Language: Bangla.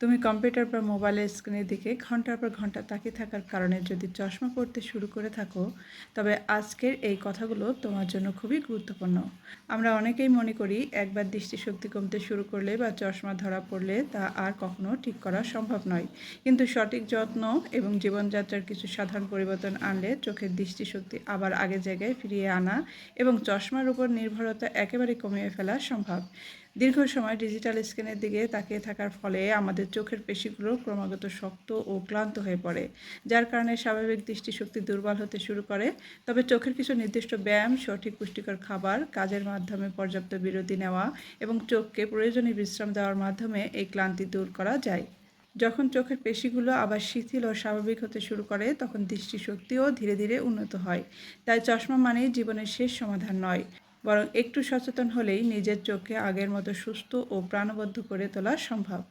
তুমি কম্পিউটার বা মোবাইলের স্ক্রিনের দিকে ঘন্টার পর ঘন্টা তাকিয়ে থাকার কারণে যদি চশমা পড়তে শুরু করে থাকো, তবে আজকের এই কথাগুলো তোমার জন্য খুবই গুরুত্বপূর্ণ। আমরা অনেকেই মনে করি একবার দৃষ্টিশক্তি কমতে শুরু করলে বা চশমা ধরা পড়লে তা আর কখনো ঠিক করা সম্ভব নয়। কিন্তু সঠিক যত্ন এবং জীবনযাত্রার কিছু সাধারণ পরিবর্তন আনলে চোখের দৃষ্টিশক্তি আবার আগের জায়গায় ফিরিয়ে আনা এবং চশমার উপর নির্ভরতা একেবারে কমিয়ে ফেলা সম্ভব। দীর্ঘ সময় ডিজিটাল স্ক্রিনের দিকে তাকিয়ে থাকার ফলে আমাদের চোখের পেশিগুলো ক্রমাগত শক্ত ও ক্লান্ত হয়ে পড়ে, যার কারণে স্বাভাবিক দৃষ্টিশক্তি দুর্বল হতে শুরু করে। তবে চোখের কিছু নির্দিষ্ট ব্যায়াম, সঠিক পুষ্টিকর খাবার, কাজের মাধ্যমে পর্যাপ্ত বিরতি নেওয়া এবং চোখকে প্রয়োজনীয় বিশ্রাম দেওয়ার মাধ্যমে এই ক্লান্তি দূর করা যায়। যখন চোখের পেশিগুলো আবার শিথিল ও স্বাভাবিক হতে শুরু করে, তখন দৃষ্টিশক্তিও ধীরে ধীরে উন্নত হয়। তাই চশমা মানেই জীবনের শেষ সমাধান নয়, বরং একটু সচেতন হলেই নিজের চোখকে আগের মতো সুস্থ ও প্রাণবন্ত করে তোলা সম্ভব।